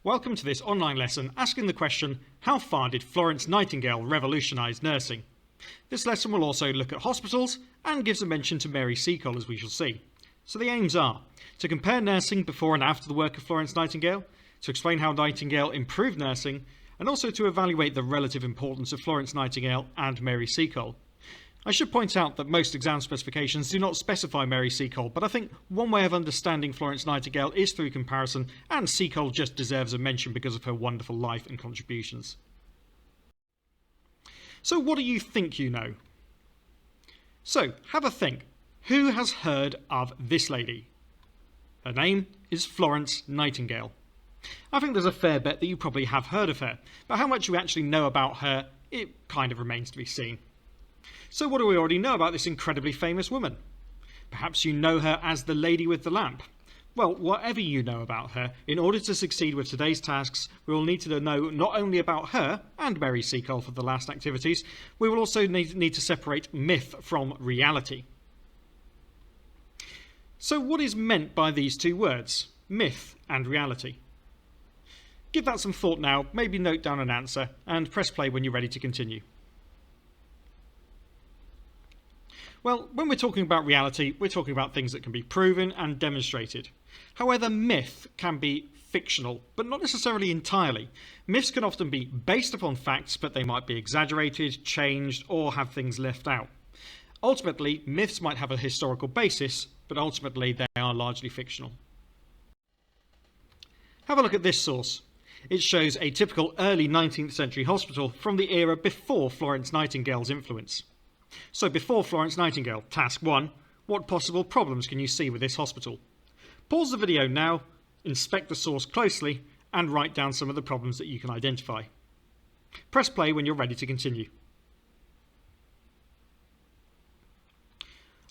Welcome to this online lesson asking the question, how far did Florence Nightingale revolutionise nursing? This lesson will also look at hospitals and gives a mention to Mary Seacole, as we shall see. So the aims are to compare nursing before and after the work of Florence Nightingale, to explain how Nightingale improved nursing, and also to evaluate the relative importance of Florence Nightingale and Mary Seacole. I should point out that most exam specifications do not specify Mary Seacole, but I think one way of understanding Florence Nightingale is through comparison, and Seacole just deserves a mention because of her wonderful life and contributions. So what do you think you know? So have a think. Who has heard of this lady? Her name is Florence Nightingale. I think there's a fair bet that you probably have heard of her, but how much you actually know about her, it kind of remains to be seen. So what do we already know about this incredibly famous woman? Perhaps you know her as the lady with the lamp. Well, whatever you know about her, in order to succeed with today's tasks, we will need to know not only about her and Mary Seacole for the last activities, we will also need to separate myth from reality. So what is meant by these two words, myth and reality? Give that some thought now, maybe note down an answer, and press play when you're ready to continue. Well, when we're talking about reality, we're talking about things that can be proven and demonstrated. However, myth can be fictional, but not necessarily entirely. Myths can often be based upon facts, but they might be exaggerated, changed, or have things left out. Ultimately, myths might have a historical basis, but ultimately they are largely fictional. Have a look at this source. It shows a typical early 19th century hospital from the era before Florence Nightingale's influence. So before Florence Nightingale, task 1, what possible problems can you see with this hospital? Pause the video now, inspect the source closely, and write down some of the problems that you can identify. Press play when you're ready to continue.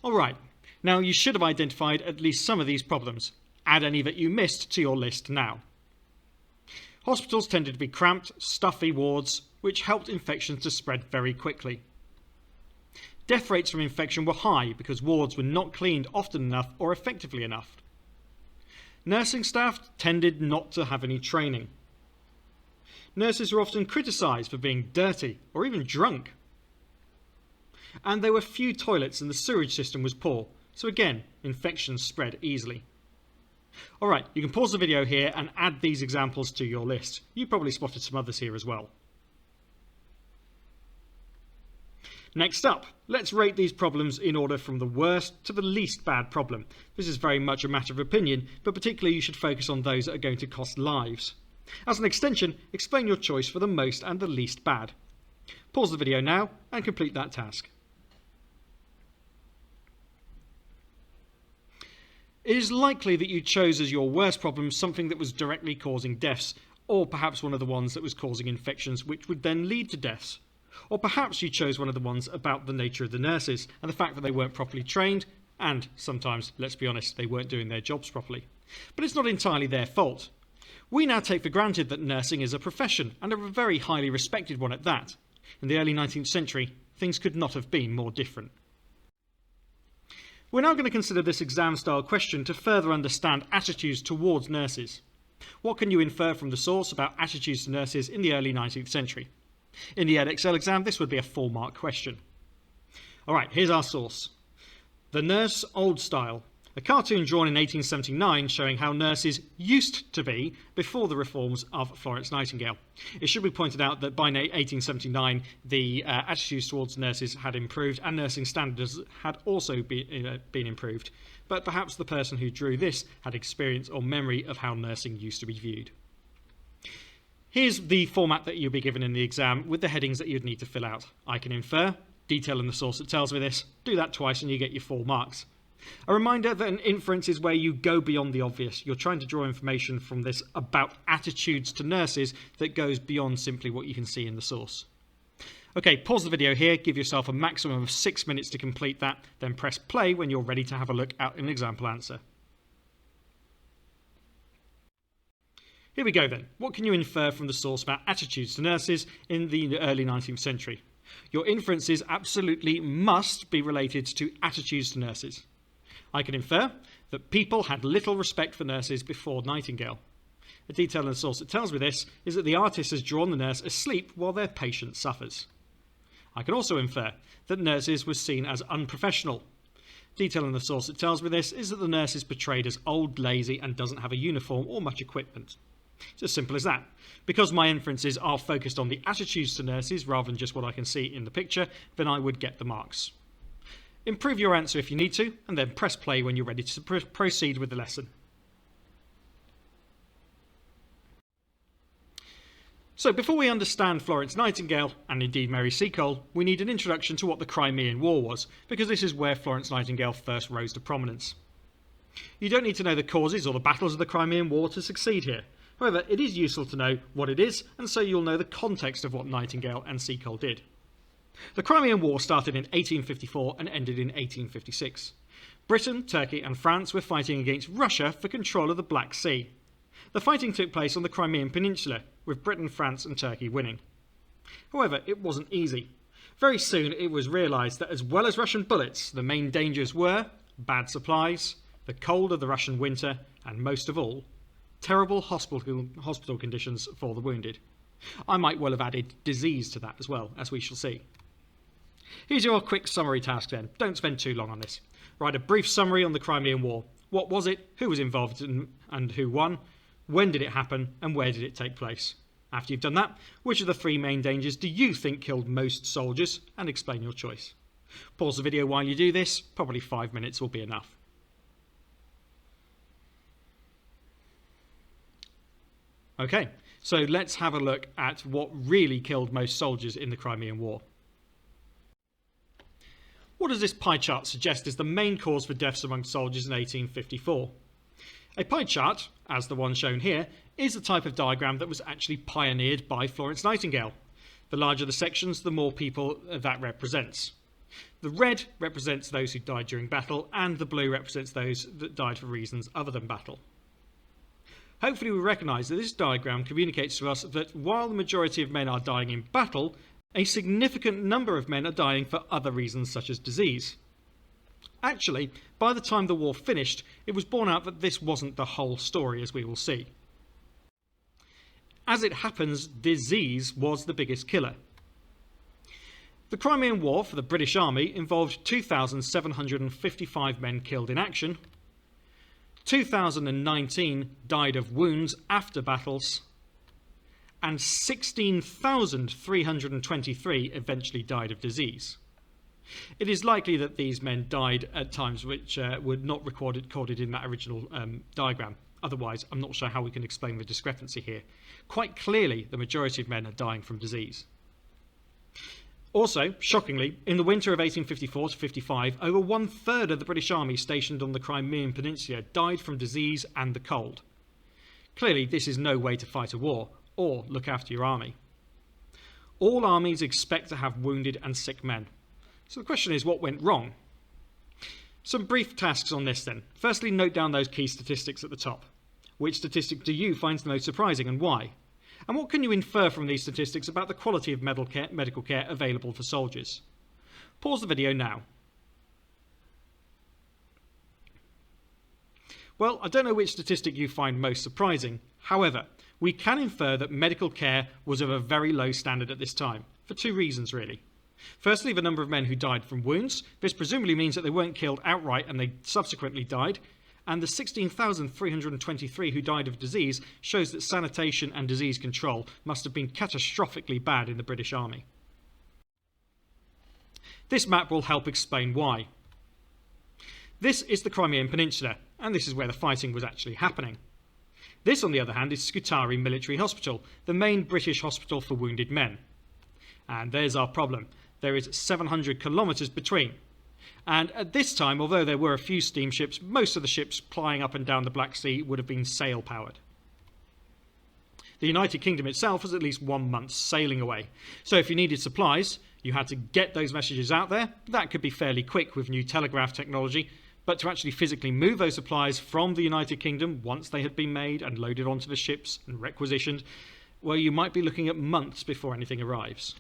Alright, now you should have identified at least some of these problems. Add any that you missed to your list now. Hospitals tended to be cramped, stuffy wards, which helped infections to spread very quickly. Death rates from infection were high because wards were not cleaned often enough or effectively enough. Nursing staff tended not to have any training. Nurses were often criticised for being dirty or even drunk. And there were few toilets and the sewage system was poor, so again, infections spread easily. Alright, you can pause the video here and add these examples to your list. You probably spotted some others here as well. Next up, let's rate these problems in order from the worst to the least bad problem. This is very much a matter of opinion, but particularly you should focus on those that are going to cost lives. As an extension, explain your choice for the most and the least bad. Pause the video now and complete that task. It is likely that you chose as your worst problem something that was directly causing deaths, or perhaps one of the ones that was causing infections which would then lead to deaths. Or perhaps you chose one of the ones about the nature of the nurses and the fact that they weren't properly trained and sometimes, let's be honest, they weren't doing their jobs properly. But it's not entirely their fault. We now take for granted that nursing is a profession and a very highly respected one at that. In the early 19th century, things could not have been more different. We're now going to consider this exam-style question to further understand attitudes towards nurses. What can you infer from the source about attitudes to nurses in the early 19th century? In the Edexcel exam, this would be a 4-mark question. Alright, here's our source. The Nurse Old Style, a cartoon drawn in 1879 showing how nurses used to be before the reforms of Florence Nightingale. It should be pointed out that by 1879 the attitudes towards nurses had improved and nursing standards had also been improved, but perhaps the person who drew this had experience or memory of how nursing used to be viewed. Here's the format that you'll be given in the exam with the headings that you'd need to fill out. I can infer, detail in the source that tells me this, do that twice and you get your 4 marks. A reminder that an inference is where you go beyond the obvious. You're trying to draw information from this about attitudes to nurses that goes beyond simply what you can see in the source. Okay, pause the video here, give yourself a maximum of 6 minutes to complete that, then press play when you're ready to have a look at an example answer. Here we go then. What can you infer from the source about attitudes to nurses in the early 19th century? Your inferences absolutely must be related to attitudes to nurses. I can infer that people had little respect for nurses before Nightingale. A detail in the source that tells me this is that the artist has drawn the nurse asleep while their patient suffers. I can also infer that nurses were seen as unprofessional. Detail in the source that tells me this is that the nurse is portrayed as old, lazy, and doesn't have a uniform or much equipment. It's as simple as that. Because my inferences are focused on the attitudes to nurses rather than just what I can see in the picture, then I would get the marks. Improve your answer if you need to, and then press play when you're ready to proceed with the lesson. So before we understand Florence Nightingale, and indeed Mary Seacole, we need an introduction to what the Crimean War was, because this is where Florence Nightingale first rose to prominence. You don't need to know the causes or the battles of the Crimean War to succeed here. However, it is useful to know what it is, and so you'll know the context of what Nightingale and Seacole did. The Crimean War started in 1854 and ended in 1856. Britain, Turkey and France were fighting against Russia for control of the Black Sea. The fighting took place on the Crimean Peninsula, with Britain, France and Turkey winning. However, it wasn't easy. Very soon it was realised that as well as Russian bullets, the main dangers were bad supplies, the cold of the Russian winter, and most of all, terrible hospital conditions for the wounded. I might well have added disease to that as well, as we shall see. Here's your quick summary task then. Don't spend too long on this. Write a brief summary on the Crimean War. What was it? Who was involved and who won? When did it happen and where did it take place? After you've done that, which of the three main dangers do you think killed most soldiers? And explain your choice. Pause the video while you do this. Probably 5 minutes will be enough. Okay, so let's have a look at what really killed most soldiers in the Crimean War. What does this pie chart suggest is the main cause for deaths among soldiers in 1854? A pie chart, as the one shown here, is the type of diagram that was actually pioneered by Florence Nightingale. The larger the sections, the more people that represents. The red represents those who died during battle, and the blue represents those that died for reasons other than battle. Hopefully we recognise that this diagram communicates to us that while the majority of men are dying in battle, a significant number of men are dying for other reasons such as disease. Actually, by the time the war finished, it was borne out that this wasn't the whole story, as we will see. As it happens, disease was the biggest killer. The Crimean War for the British Army involved 2,755 men killed in action, 2,019 died of wounds after battles, and 16,323 eventually died of disease. It is likely that these men died at times which were not recorded in that original diagram. Otherwise, I'm not sure how we can explain the discrepancy here. Quite clearly, the majority of men are dying from disease. Also, shockingly, in the winter of 1854 to 55, over 1/3 of the British Army stationed on the Crimean Peninsula died from disease and the cold. Clearly, this is no way to fight a war or look after your army. All armies expect to have wounded and sick men. So the question is, what went wrong? Some brief tasks on this then. Firstly, note down those key statistics at the top. Which statistic do you find the most surprising and why? And what can you infer from these statistics about the quality of medical care available for soldiers? Pause the video now. Well, I don't know which statistic you find most surprising. However, we can infer that medical care was of a very low standard at this time, for two reasons really. Firstly, the number of men who died from wounds. This presumably means that they weren't killed outright and they subsequently died. And the 16,323 who died of disease shows that sanitation and disease control must have been catastrophically bad in the British Army. This map will help explain why. This is the Crimean Peninsula, and this is where the fighting was actually happening. This, on the other hand, is Scutari Military Hospital, the main British hospital for wounded men. And there's our problem. There is 700 kilometres between. And at this time, although there were a few steamships, most of the ships plying up and down the Black Sea would have been sail-powered. The United Kingdom itself was at least 1 month sailing away. So if you needed supplies, you had to get those messages out there. That could be fairly quick with new telegraph technology, but to actually physically move those supplies from the United Kingdom once they had been made and loaded onto the ships and requisitioned, well, you might be looking at months before anything arrives.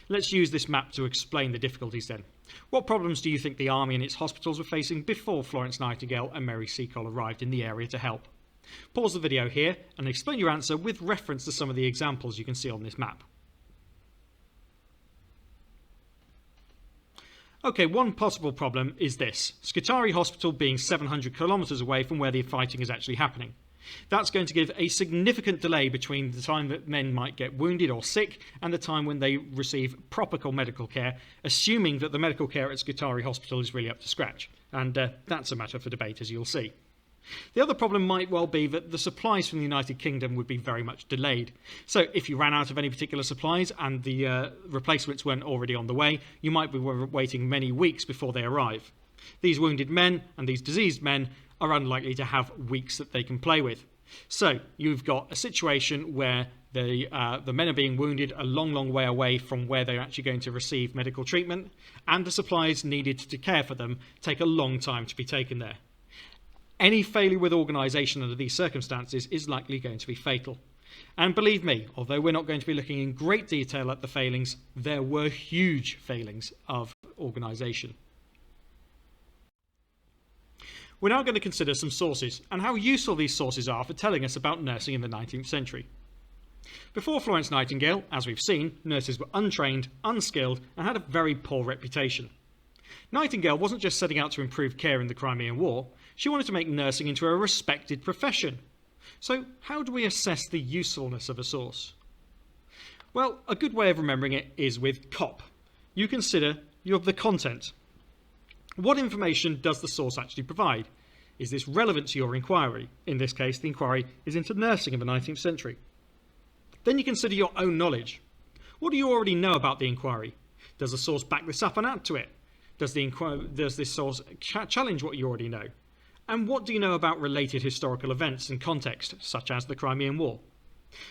Let's use this map to explain the difficulties then. What problems do you think the army and its hospitals were facing before Florence Nightingale and Mary Seacole arrived in the area to help? Pause the video here and explain your answer with reference to some of the examples you can see on this map. Okay, one possible problem is this: Scutari Hospital being 700 kilometres away from where the fighting is actually happening. That's going to give a significant delay between the time that men might get wounded or sick and the time when they receive proper medical care, assuming that the medical care at Scutari Hospital is really up to scratch. And that's a matter for debate, as you'll see. The other problem might well be that the supplies from the United Kingdom would be very much delayed. So if you ran out of any particular supplies and the replacements weren't already on the way, you might be waiting many weeks before they arrive. These wounded men and these diseased men are unlikely to have weeks that they can play with. So you've got a situation where the men are being wounded a long way away from where they're actually going to receive medical treatment, and the supplies needed to care for them take a long time to be taken there. Any failure with organisation under these circumstances is likely going to be fatal. And believe me, although we're not going to be looking in great detail at the failings, there were huge failings of organisation. We're now going to consider some sources and how useful these sources are for telling us about nursing in the 19th century. Before Florence Nightingale, as we've seen, nurses were untrained, unskilled, and had a very poor reputation. Nightingale wasn't just setting out to improve care in the Crimean War, she wanted to make nursing into a respected profession. So how do we assess the usefulness of a source? Well, a good way of remembering it is with COP. You consider the content. What information does the source actually provide? Is this relevant to your inquiry? In this case, the inquiry is into nursing in the 19th century. Then you consider your own knowledge. What do you already know about the inquiry? Does the source back this up and add to it? Does this source challenge what you already know? And what do you know about related historical events and context, such as the Crimean War?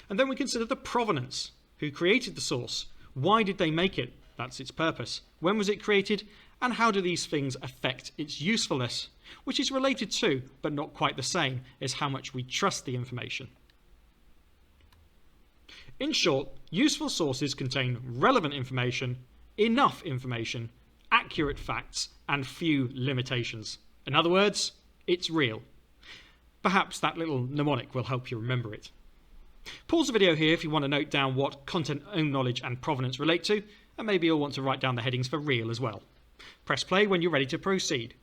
And then we consider the provenance. Who created the source? Why did they make it? That's its purpose. When was it created? And how do these things affect its usefulness? Which is related to, but not quite the same, is how much we trust the information. In short, useful sources contain relevant information, enough information, accurate facts, and few limitations. In other words, it's real. Perhaps that little mnemonic will help you remember it. Pause the video here if you want to note down what content, own knowledge, and provenance relate to, and maybe you'll want to write down the headings for real as well. Press play when you're ready to proceed.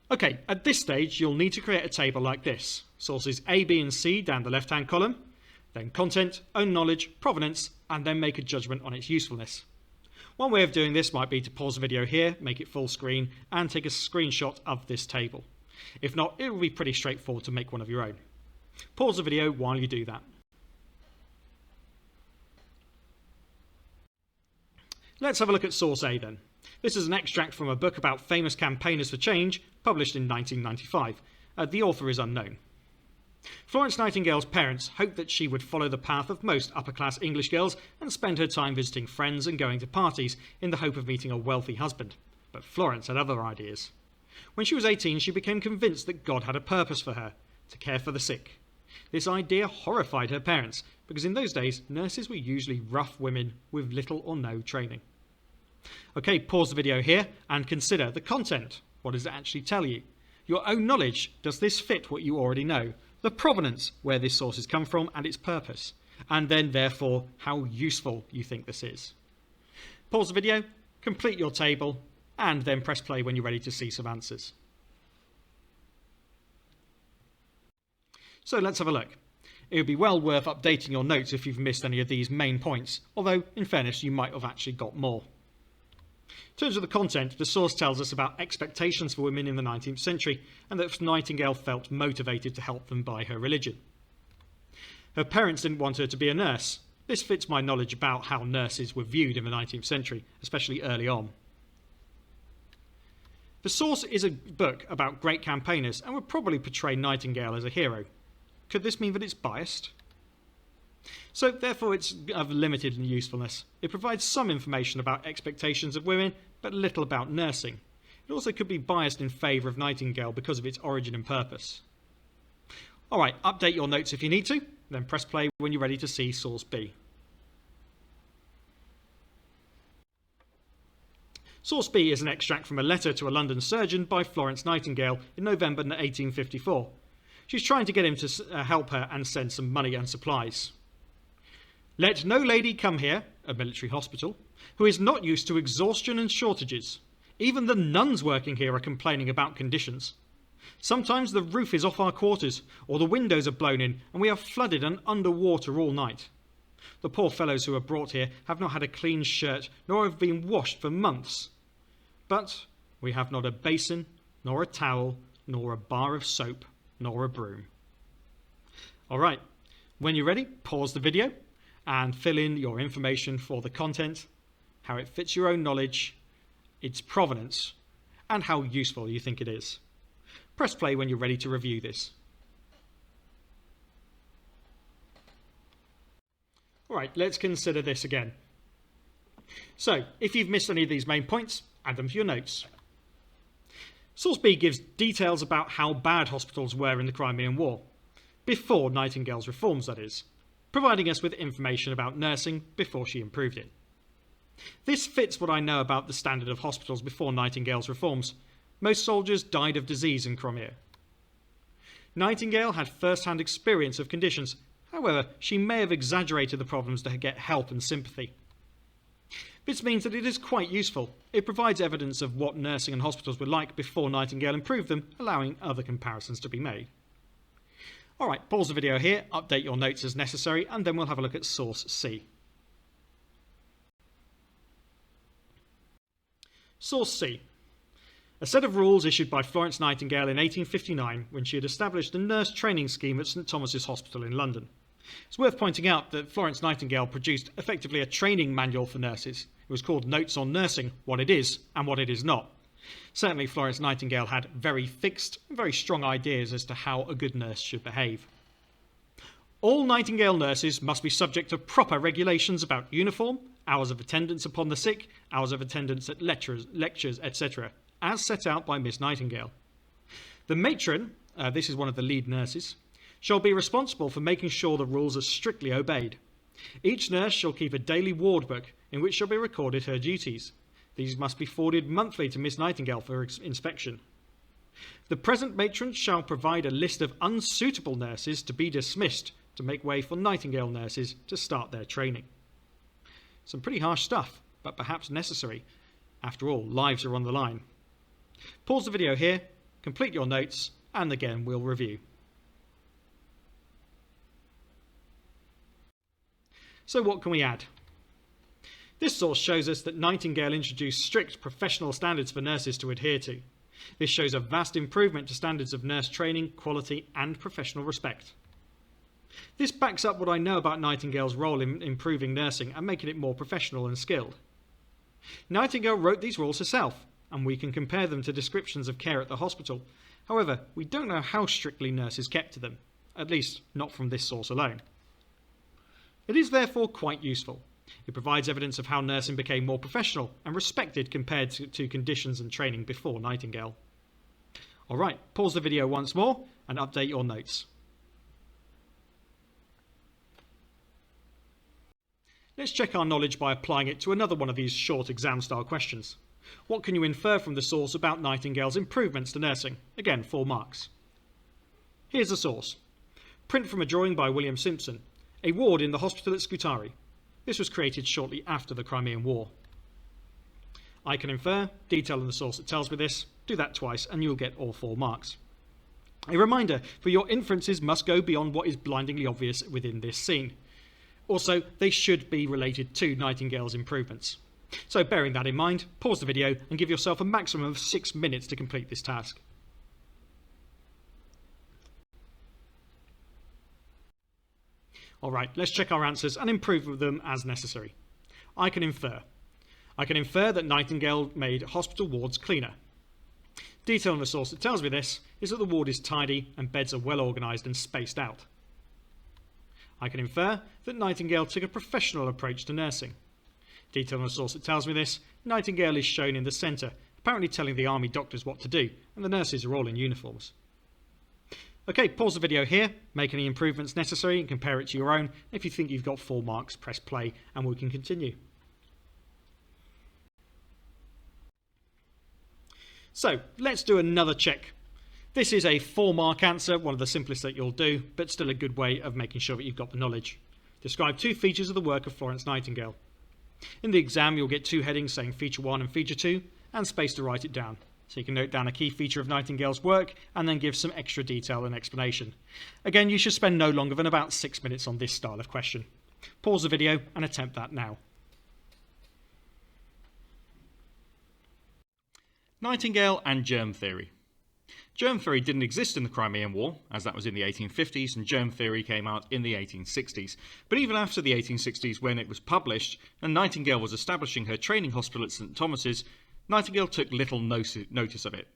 Okay, at this stage you'll need to create a table like this. Sources A, B and C down the left-hand column, then content, own knowledge, provenance, and then make a judgment on its usefulness. One way of doing this might be to pause the video here, make it full screen, and take a screenshot of this table. If not, it will be pretty straightforward to make one of your own. Pause the video while you do that. Let's have a look at source A then. This is an extract from a book about famous campaigners for change, published in 1995. The author is unknown. Florence Nightingale's parents hoped that she would follow the path of most upper-class English girls and spend her time visiting friends and going to parties in the hope of meeting a wealthy husband. But Florence had other ideas. When she was 18, she became convinced that God had a purpose for her, to care for the sick. This idea horrified her parents, because in those days, nurses were usually rough women with little or no training. Okay, pause the video here and consider the content. What does it actually tell you? Your own knowledge, does this fit what you already know? The provenance, where this source has come from and its purpose. And then, therefore, how useful you think this is. Pause the video, complete your table, and then press play when you're ready to see some answers. So let's have a look. It would be well worth updating your notes if you've missed any of these main points, although, in fairness, you might have actually got more. In terms of the content, the source tells us about expectations for women in the 19th century and that Nightingale felt motivated to help them by her religion. Her parents didn't want her to be a nurse. This fits my knowledge about how nurses were viewed in the 19th century, especially early on. The source is a book about great campaigners and would probably portray Nightingale as a hero. Could this mean that it's biased? So therefore it's of limited usefulness. It provides some information about expectations of women, but little about nursing. It also could be biased in favour of Nightingale because of its origin and purpose. Alright, update your notes if you need to, then press play when you're ready to see source B. Source B is an extract from a letter to a London surgeon by Florence Nightingale in November 1854. She's trying to get him to help her and send some money and supplies. Let no lady come here, a military hospital, who is not used to exhaustion and shortages. Even the nuns working here are complaining about conditions. Sometimes the roof is off our quarters, or the windows are blown in, and we are flooded and under water all night. The poor fellows who are brought here have not had a clean shirt, nor have been washed for months. But we have not a basin, nor a towel, nor a bar of soap, nor a broom. All right, when you're ready, pause the video and fill in your information for the content, how it fits your own knowledge, its provenance, and how useful you think it is. Press play when you're ready to review this. All right, let's consider this again. So, if you've missed any of these main points, add them to your notes. Source B gives details about how bad hospitals were in the Crimean War, before Nightingale's reforms, that is, providing us with information about nursing before she improved it. This fits what I know about the standard of hospitals before Nightingale's reforms. Most soldiers died of disease in Crimea. Nightingale had first-hand experience of conditions. However, she may have exaggerated the problems to get help and sympathy. This means that it is quite useful. It provides evidence of what nursing and hospitals were like before Nightingale improved them, allowing other comparisons to be made. Alright, pause the video here, update your notes as necessary, and then we'll have a look at Source C. Source C. A set of rules issued by Florence Nightingale in 1859 when she had established a nurse training scheme at St Thomas's Hospital in London. It's worth pointing out that Florence Nightingale produced effectively a training manual for nurses. It was called Notes on Nursing, What It Is and What It Is Not. Certainly Florence Nightingale had very fixed, very strong ideas as to how a good nurse should behave. All Nightingale nurses must be subject to proper regulations about uniform, hours of attendance upon the sick, hours of attendance at lectures, etc., as set out by Miss Nightingale. The matron, this is one of the lead nurses, shall be responsible for making sure the rules are strictly obeyed. Each nurse shall keep a daily ward book in which shall be recorded her duties. These must be forwarded monthly to Miss Nightingale for inspection. The present matron shall provide a list of unsuitable nurses to be dismissed to make way for Nightingale nurses to start their training. Some pretty harsh stuff, but perhaps necessary. After all, lives are on the line. Pause the video here, complete your notes, and again we'll review. So what can we add? This source shows us that Nightingale introduced strict professional standards for nurses to adhere to. This shows a vast improvement to standards of nurse training, quality, and professional respect. This backs up what I know about Nightingale's role in improving nursing and making it more professional and skilled. Nightingale wrote these rules herself, and we can compare them to descriptions of care at the hospital. However, we don't know how strictly nurses kept to them, at least not from this source alone. It is therefore quite useful. It provides evidence of how nursing became more professional and respected compared to conditions and training before Nightingale. Alright, pause the video once more and update your notes. Let's check our knowledge by applying it to another one of these short exam-style questions. What can you infer from the source about Nightingale's improvements to nursing? Again, 4 marks. Here's the source. Print from a drawing by William Simpson. A ward in the hospital at Scutari. This was created shortly after the Crimean War. I can infer, detail in the source that tells me this, do that twice and you'll get all 4 marks. A reminder, for your inferences must go beyond what is blindingly obvious within this scene. Also, they should be related to Nightingale's improvements. So bearing that in mind, pause the video and give yourself a maximum of 6 minutes to complete this task. Alright, let's check our answers and improve them as necessary. I can infer that Nightingale made hospital wards cleaner. Detail in the source that tells me this is that the ward is tidy and beds are well organised and spaced out. I can infer that Nightingale took a professional approach to nursing. Detail in the source that tells me this, Nightingale is shown in the centre, apparently telling the army doctors what to do, and the nurses are all in uniforms. Okay, pause the video here, make any improvements necessary and compare it to your own. If you think you've got 4 marks, press play and we can continue. So let's do another check. This is a 4-mark answer, one of the simplest that you'll do, but still a good way of making sure that you've got the knowledge. Describe 2 features of the work of Florence Nightingale. In the exam, you'll get 2 headings saying feature 1 and feature 2, and space to write it down. So you can note down a key feature of Nightingale's work and then give some extra detail and explanation. Again, you should spend no longer than about 6 minutes on this style of question. Pause the video and attempt that now. Nightingale and germ theory. Germ theory didn't exist in the Crimean War, as that was in the 1850s, and germ theory came out in the 1860s. But even after the 1860s, when it was published, and Nightingale was establishing her training hospital at St Thomas's, Nightingale took little notice of it.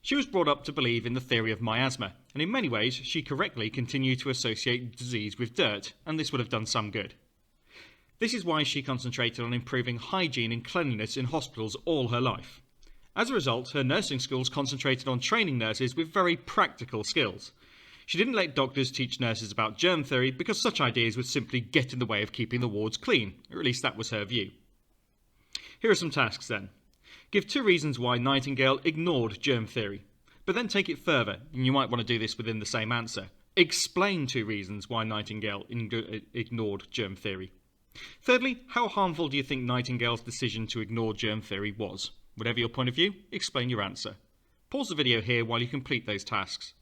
She was brought up to believe in the theory of miasma, and in many ways she correctly continued to associate disease with dirt, and this would have done some good. This is why she concentrated on improving hygiene and cleanliness in hospitals all her life. As a result, her nursing schools concentrated on training nurses with very practical skills. She didn't let doctors teach nurses about germ theory because such ideas would simply get in the way of keeping the wards clean, or at least that was her view. Here are some tasks then. Give 2 reasons why Nightingale ignored germ theory, but then take it further, and you might want to do this within the same answer. Explain 2 reasons why Nightingale ignored germ theory. Thirdly, how harmful do you think Nightingale's decision to ignore germ theory was? Whatever your point of view, explain your answer. Pause the video here while you complete those tasks.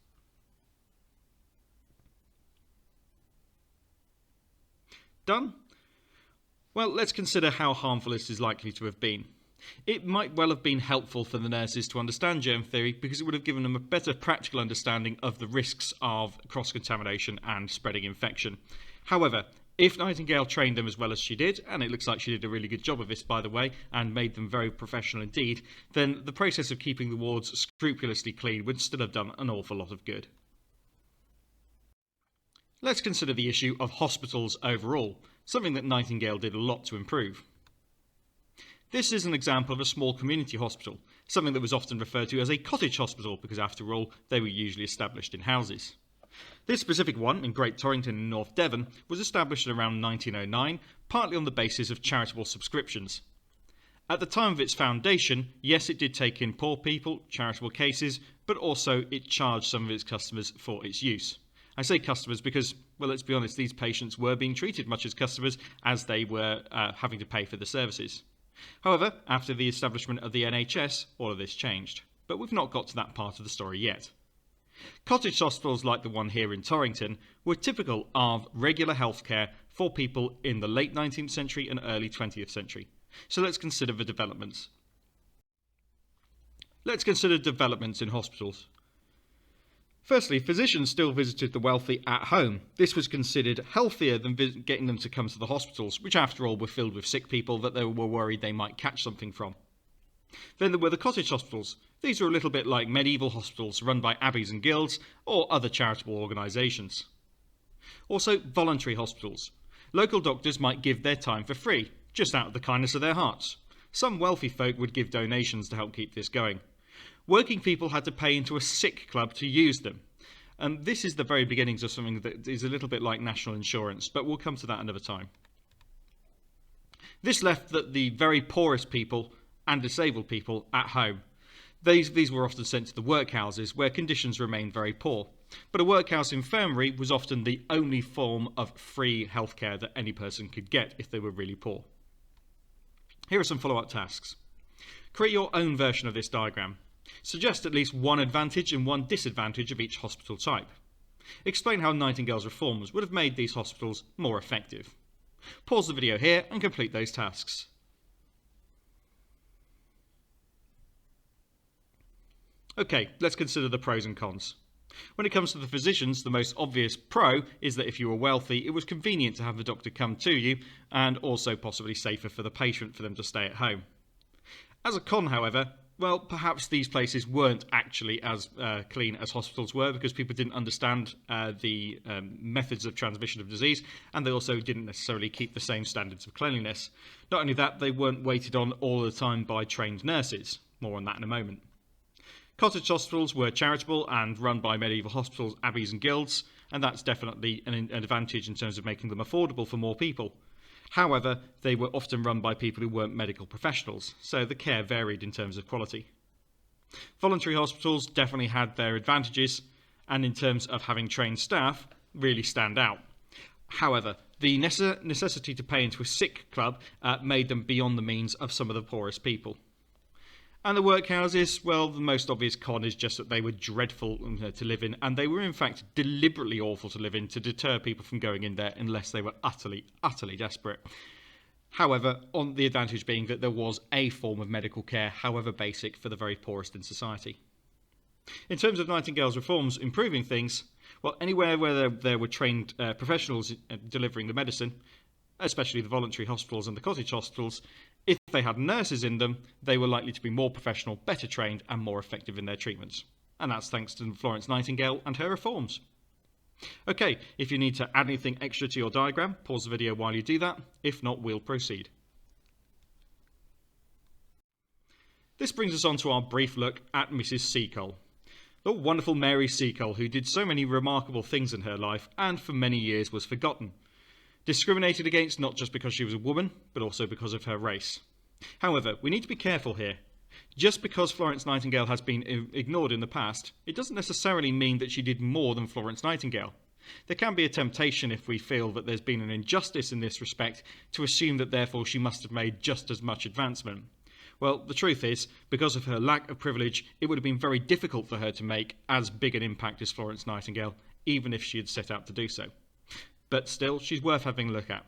Done? Well, let's consider how harmful this is likely to have been. It might well have been helpful for the nurses to understand germ theory because it would have given them a better practical understanding of the risks of cross-contamination and spreading infection. However, if Nightingale trained them as well as she did, and it looks like she did a really good job of this by the way, and made them very professional indeed, then the process of keeping the wards scrupulously clean would still have done an awful lot of good. Let's consider the issue of hospitals overall, something that Nightingale did a lot to improve. This is an example of a small community hospital, something that was often referred to as a cottage hospital because after all, they were usually established in houses. This specific one, in Great Torrington in North Devon, was established around 1909, partly on the basis of charitable subscriptions. At the time of its foundation, yes, it did take in poor people, charitable cases, but also it charged some of its customers for its use. I say customers because, well, let's be honest, these patients were being treated much as customers as they were having to pay for the services. However, after the establishment of the NHS, all of this changed. But we've not got to that part of the story yet. Cottage hospitals like the one here in Torrington were typical of regular healthcare for people in the late 19th century and early 20th century. So let's consider the developments. Let's consider developments in hospitals. Firstly, physicians still visited the wealthy at home. This was considered healthier than getting them to come to the hospitals, which after all were filled with sick people that they were worried they might catch something from. Then there were the cottage hospitals. These were a little bit like medieval hospitals run by abbeys and guilds or other charitable organisations. Also, voluntary hospitals. Local doctors might give their time for free, just out of the kindness of their hearts. Some wealthy folk would give donations to help keep this going. Working people had to pay into a sick club to use them. And this is the very beginnings of something that is a little bit like national insurance, but we'll come to that another time. This left the very poorest people and disabled people at home. These were often sent to the workhouses where conditions remained very poor. But a workhouse infirmary was often the only form of free healthcare that any person could get if they were really poor. Here are some follow-up tasks. Create your own version of this diagram. Suggest at least one advantage and one disadvantage of each hospital type. Explain how Nightingale's reforms would have made these hospitals more effective. Pause the video here and complete those tasks. Okay, let's consider the pros and cons. When it comes to the physicians, the most obvious pro is that if you were wealthy, it was convenient to have the doctor come to you and also possibly safer for the patient for them to stay at home. As a con, however, well, perhaps these places weren't actually as clean as hospitals were because people didn't understand the methods of transmission of disease, and they also didn't necessarily keep the same standards of cleanliness. Not only that, they weren't waited on all the time by trained nurses. More on that in a moment. Cottage hospitals were charitable and run by medieval hospitals, abbeys and guilds, and that's definitely an advantage in terms of making them affordable for more people. However, they were often run by people who weren't medical professionals, so the care varied in terms of quality. Voluntary hospitals definitely had their advantages, and in terms of having trained staff, really stand out. However, the necessity to pay into a sick club made them beyond the means of some of the poorest people. And the workhouses, well, the most obvious con is just that they were dreadful to live in, and they were in fact deliberately awful to live in to deter people from going in there unless they were utterly, utterly desperate. However, on the advantage being that there was a form of medical care, however basic, for the very poorest in society. In terms of Nightingale's reforms improving things, well, anywhere where there were trained professionals delivering the medicine, especially the voluntary hospitals and the cottage hospitals, if they had nurses in them, they were likely to be more professional, better trained, and more effective in their treatments. And that's thanks to Florence Nightingale and her reforms. Okay, if you need to add anything extra to your diagram, pause the video while you do that. If not, we'll proceed. This brings us on to our brief look at Mrs. Seacole. The wonderful Mary Seacole, who did so many remarkable things in her life and for many years was forgotten. Discriminated against not just because she was a woman, but also because of her race. However, we need to be careful here. Just because Florence Nightingale has been ignored in the past, it doesn't necessarily mean that she did more than Florence Nightingale. There can be a temptation, if we feel that there's been an injustice in this respect, to assume that therefore she must have made just as much advancement. Well, the truth is, because of her lack of privilege, it would have been very difficult for her to make as big an impact as Florence Nightingale, even if she had set out to do so. But still, she's worth having a look at.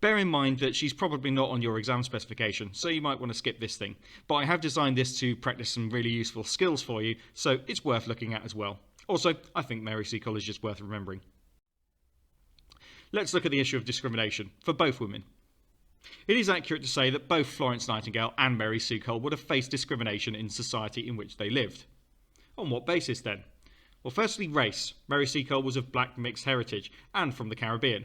Bear in mind that she's probably not on your exam specification, so you might want to skip this thing. But I have designed this to practice some really useful skills for you, so it's worth looking at as well. Also, I think Mary Seacole is just worth remembering. Let's look at the issue of discrimination for both women. It is accurate to say that both Florence Nightingale and Mary Seacole would have faced discrimination in society in which they lived. On what basis then? Well, firstly, race. Mary Seacole was of black mixed heritage and from the Caribbean.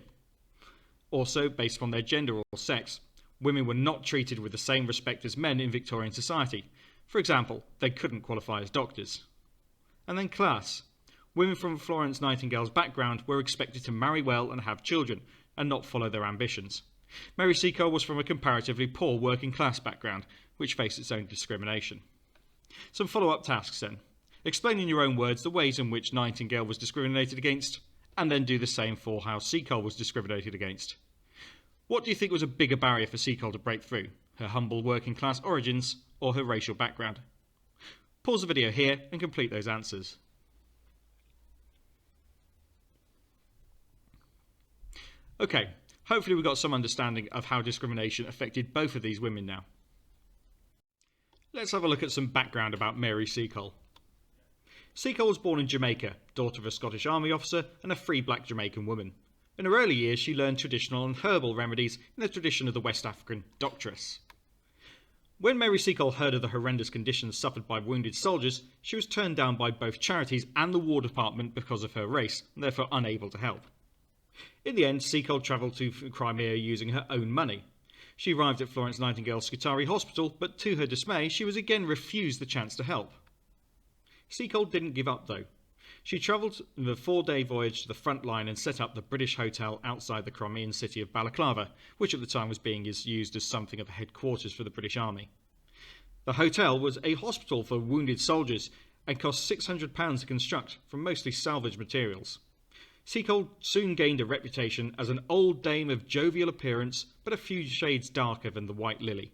Also, based on their gender or sex, women were not treated with the same respect as men in Victorian society. For example, they couldn't qualify as doctors. And then class. Women from Florence Nightingale's background were expected to marry well and have children, and not follow their ambitions. Mary Seacole was from a comparatively poor working class background, which faced its own discrimination. Some follow-up tasks then. Explain in your own words the ways in which Nightingale was discriminated against, and then do the same for how Seacole was discriminated against. What do you think was a bigger barrier for Seacole to break through? Her humble working class origins, or her racial background? Pause the video here and complete those answers. Okay, hopefully we got some understanding of how discrimination affected both of these women now. Let's have a look at some background about Mary Seacole. Seacole was born in Jamaica, daughter of a Scottish Army officer and a free black Jamaican woman. In her early years, she learned traditional and herbal remedies in the tradition of the West African doctress. When Mary Seacole heard of the horrendous conditions suffered by wounded soldiers, she was turned down by both charities and the War Department because of her race, and therefore unable to help. In the end, Seacole travelled to Crimea using her own money. She arrived at Florence Nightingale's Scutari Hospital, but to her dismay, she was again refused the chance to help. Seacole didn't give up though. She travelled the 4-day voyage to the front line and set up the British Hotel outside the Crimean city of Balaclava, which at the time was being used as something of a headquarters for the British Army. The hotel was a hospital for wounded soldiers and cost £600 to construct from mostly salvaged materials. Seacole soon gained a reputation as an old dame of jovial appearance, but a few shades darker than the white lily.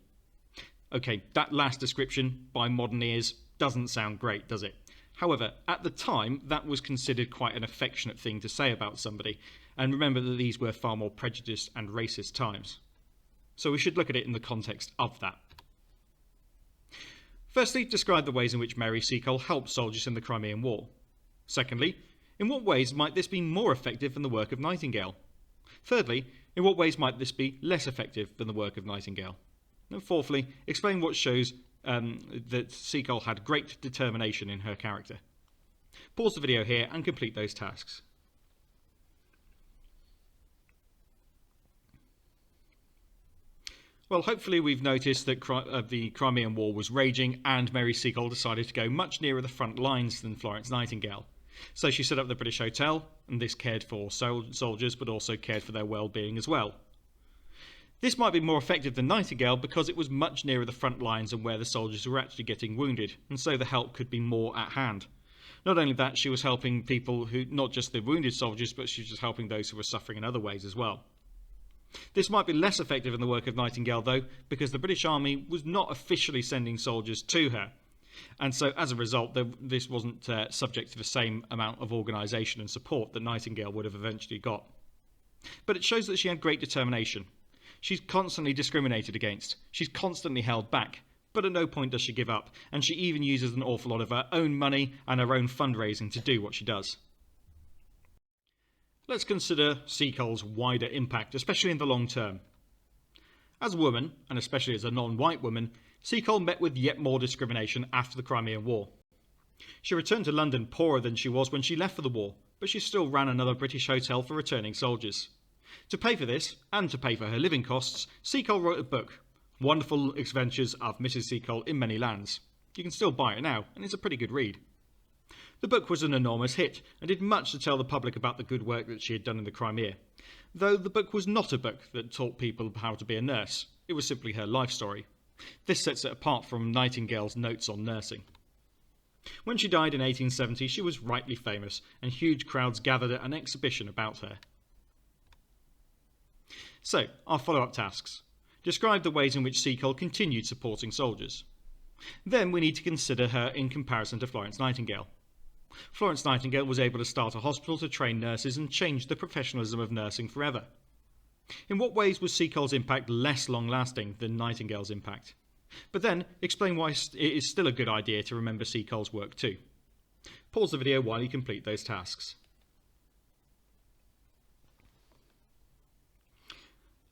Okay, that last description, by modern ears, doesn't sound great, does it? However, at the time, that was considered quite an affectionate thing to say about somebody, and remember that these were far more prejudiced and racist times. So we should look at it in the context of that. Firstly, describe the ways in which Mary Seacole helped soldiers in the Crimean War. Secondly, in what ways might this be more effective than the work of Nightingale? Thirdly, in what ways might this be less effective than the work of Nightingale? And fourthly, explain what shows that Seacole had great determination in her character. Pause the video here and complete those tasks. Well, hopefully we've noticed that the Crimean War was raging and Mary Seacole decided to go much nearer the front lines than Florence Nightingale. So she set up the British Hotel, and this cared for soldiers but also cared for their well-being as well. This might be more effective than Nightingale because it was much nearer the front lines and where the soldiers were actually getting wounded, and so the help could be more at hand. Not only that, she was helping people who, not just the wounded soldiers, but she was just helping those who were suffering in other ways as well. This might be less effective in the work of Nightingale, though, because the British Army was not officially sending soldiers to her. And so, as a result, this wasn't subject to the same amount of organisation and support that Nightingale would have eventually got. But it shows that she had great determination. She's constantly discriminated against. She's constantly held back. But at no point does she give up, and she even uses an awful lot of her own money and her own fundraising to do what she does. Let's consider Seacole's wider impact, especially in the long term. As a woman, and especially as a non-white woman, Seacole met with yet more discrimination after the Crimean War. She returned to London poorer than she was when she left for the war, but she still ran another British hotel for returning soldiers. To pay for this, and to pay for her living costs, Seacole wrote a book, Wonderful Adventures of Mrs. Seacole in Many Lands. You can still buy it now, and it's a pretty good read. The book was an enormous hit, and did much to tell the public about the good work that she had done in the Crimea, though the book was not a book that taught people how to be a nurse. It was simply her life story. This sets it apart from Nightingale's notes on nursing. When she died in 1870, she was rightly famous, and huge crowds gathered at an exhibition about her. So, our follow-up tasks. Describe the ways in which Seacole continued supporting soldiers. Then we need to consider her in comparison to Florence Nightingale. Florence Nightingale was able to start a hospital to train nurses and change the professionalism of nursing forever. In what ways was Seacole's impact less long-lasting than Nightingale's impact? But then, explain why it is still a good idea to remember Seacole's work too. Pause the video while you complete those tasks.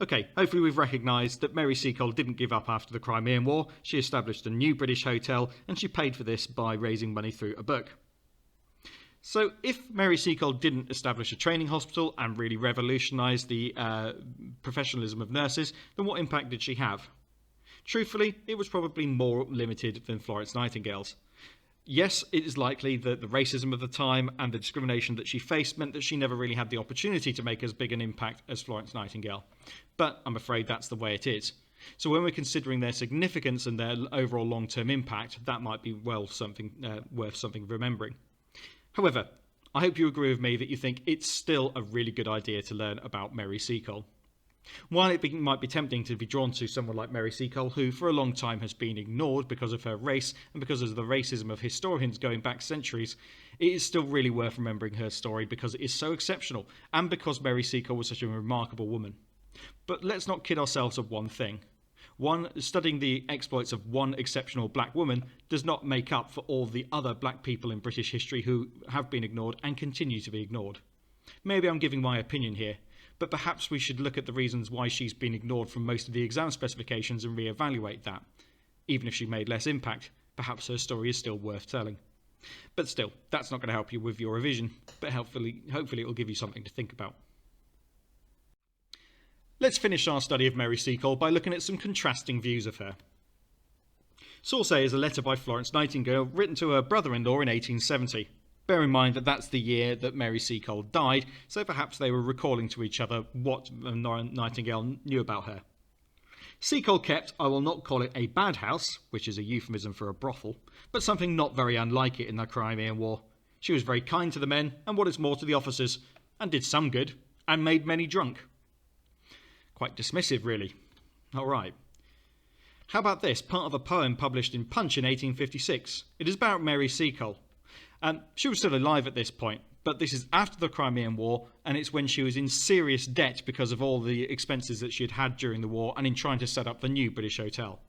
Okay, hopefully we've recognised that Mary Seacole didn't give up after the Crimean War. She established a new British hotel, and she paid for this by raising money through a book. So if Mary Seacole didn't establish a training hospital and really revolutionise the professionalism of nurses, then what impact did she have? Truthfully, it was probably more limited than Florence Nightingale's. Yes, it is likely that the racism of the time and the discrimination that she faced meant that she never really had the opportunity to make as big an impact as Florence Nightingale. But I'm afraid that's the way it is. So when we're considering their significance and their overall long-term impact, that might be worth something remembering. However, I hope you agree with me that you think it's still a really good idea to learn about Mary Seacole. While it might be tempting to be drawn to someone like Mary Seacole, who for a long time has been ignored because of her race and because of the racism of historians going back centuries, it is still really worth remembering her story because it is so exceptional and because Mary Seacole was such a remarkable woman. But let's not kid ourselves of one thing. Studying the exploits of one exceptional black woman does not make up for all the other black people in British history who have been ignored and continue to be ignored. Maybe I'm giving my opinion here, but perhaps we should look at the reasons why she's been ignored from most of the exam specifications and re-evaluate that. Even if she made less impact, perhaps her story is still worth telling. But still, that's not going to help you with your revision, but hopefully it will give you something to think about. Let's finish our study of Mary Seacole by looking at some contrasting views of her. Source A is a letter by Florence Nightingale written to her brother-in-law in 1870. Bear in mind that that's the year that Mary Seacole died, so perhaps they were recalling to each other what Nightingale knew about her. Seacole kept, I will not call it a bad house, which is a euphemism for a brothel, but something not very unlike it in the Crimean War. She was very kind to the men, and what is more to the officers, and did some good, and made many drunk. Quite dismissive, really. All right. How about this, part of a poem published in Punch in 1856? It is about Mary Seacole. She was still alive at this point, but this is after the Crimean War, and it's when she was in serious debt because of all the expenses that she had had during the war and in trying to set up the new British hotel.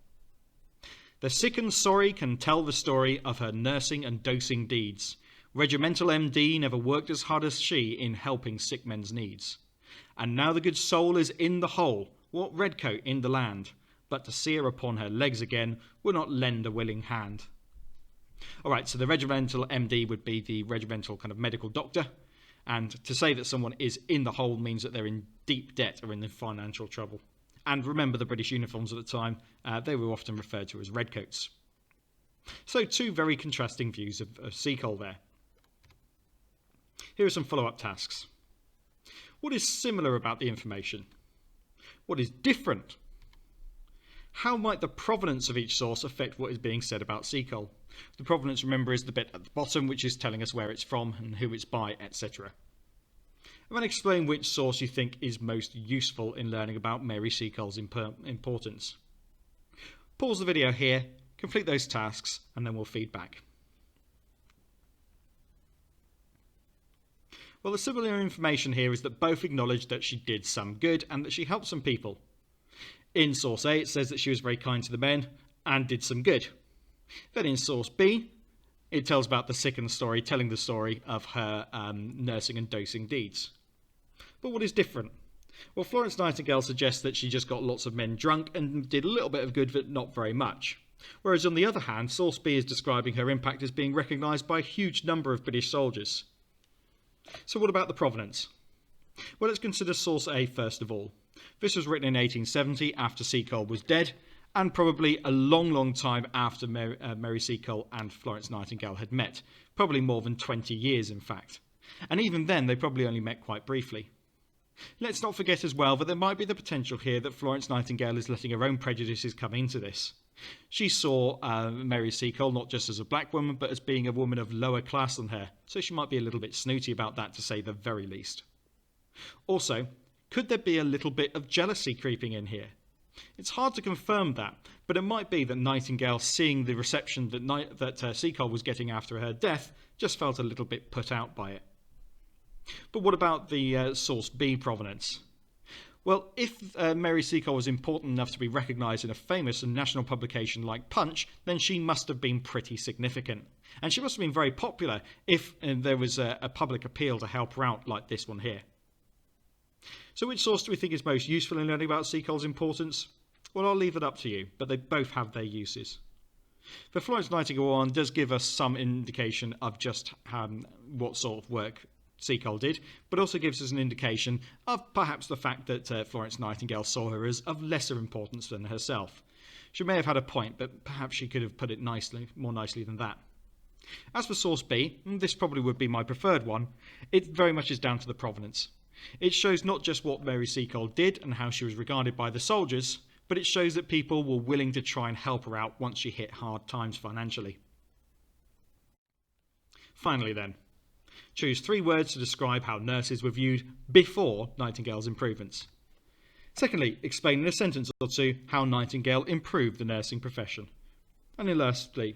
The sick and sorry can tell the story of her nursing and dosing deeds. Regimental MD never worked as hard as she in helping sick men's needs. And now the good soul is in the hole, what redcoat in the land, but to see her upon her legs again will not lend a willing hand. Alright, so the regimental MD would be the regimental kind of medical doctor, and to say that someone is in the hole means that they're in deep debt or in financial trouble. And remember the British uniforms at the time, they were often referred to as redcoats. So two very contrasting views of Seacole there. Here are some follow-up tasks. What is similar about the information? What is different? How might the provenance of each source affect what is being said about Seacole? The provenance, remember, is the bit at the bottom which is telling us where it's from and who it's by, etc. And then explain which source you think is most useful in learning about Mary Seacole's importance. Pause the video here, complete those tasks, and then we'll feed back. Well, the similar information here is that both acknowledge that she did some good and that she helped some people. In source A, it says that she was very kind to the men and did some good. Then in source B, it tells about the second story, telling the story of her nursing and dosing deeds. But what is different? Well, Florence Nightingale suggests that she just got lots of men drunk and did a little bit of good, but not very much. Whereas on the other hand, source B is describing her impact as being recognised by a huge number of British soldiers. So what about the provenance? Well, let's consider source A first of all. This was written in 1870 after Seacole was dead, and probably a long time after Mary Seacole and Florence Nightingale had met. Probably more than 20 years, in fact. And even then, they probably only met quite briefly. Let's not forget as well that there might be the potential here that Florence Nightingale is letting her own prejudices come into this. She saw Mary Seacole not just as a black woman, but as being a woman of lower class than her, so she might be a little bit snooty about that, to say the very least. Also, could there be a little bit of jealousy creeping in here? It's hard to confirm that, but it might be that Nightingale, seeing the reception that Seacole was getting after her death, just felt a little bit put out by it. But what about the source B provenance? Well, if Mary Seacole was important enough to be recognised in a famous and national publication like Punch, then she must have been pretty significant. And she must have been very popular if there was a public appeal to help her out like this one here. So which source do we think is most useful in learning about Seacole's importance? Well, I'll leave it up to you, but they both have their uses. The Florence Nightingale one does give us some indication of just what sort of work Seacole did, but also gives us an indication of perhaps the fact that Florence Nightingale saw her as of lesser importance than herself. She may have had a point, but perhaps she could have put it more nicely than that. As for source B, this probably would be my preferred one. It very much is down to the provenance. It shows not just what Mary Seacole did and how she was regarded by the soldiers, but it shows that people were willing to try and help her out once she hit hard times financially. Finally then, choose 3 words to describe how nurses were viewed before Nightingale's improvements. Secondly, explain in a sentence or two how Nightingale improved the nursing profession. And then lastly,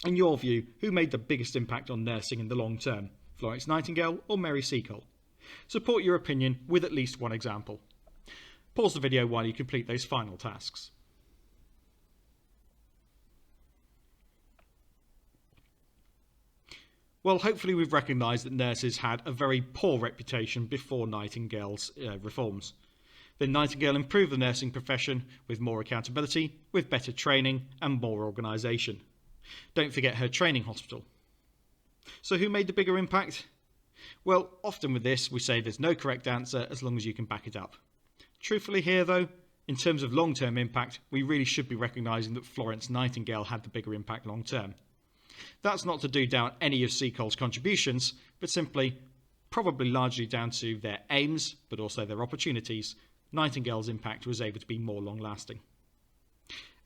in your view, who made the biggest impact on nursing in the long term, Florence Nightingale or Mary Seacole? Support your opinion with at least one example. Pause the video while you complete those final tasks. Well, hopefully we've recognised that nurses had a very poor reputation before Nightingale's reforms. Then Nightingale improved the nursing profession with more accountability, with better training and more organisation. Don't forget her training hospital. So who made the bigger impact? Well, often with this we say there's no correct answer as long as you can back it up. Truthfully here though, in terms of long-term impact, we really should be recognising that Florence Nightingale had the bigger impact long-term. That's not to do down any of Seacole's contributions, but simply, probably largely down to their aims, but also their opportunities. Nightingale's impact was able to be more long-lasting.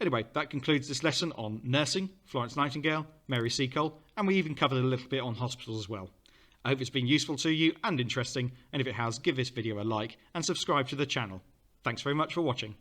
Anyway, that concludes this lesson on nursing, Florence Nightingale, Mary Seacole, and we even covered a little bit on hospitals as well. I hope it's been useful to you and interesting, and if it has, give this video a like and subscribe to the channel. Thanks very much for watching.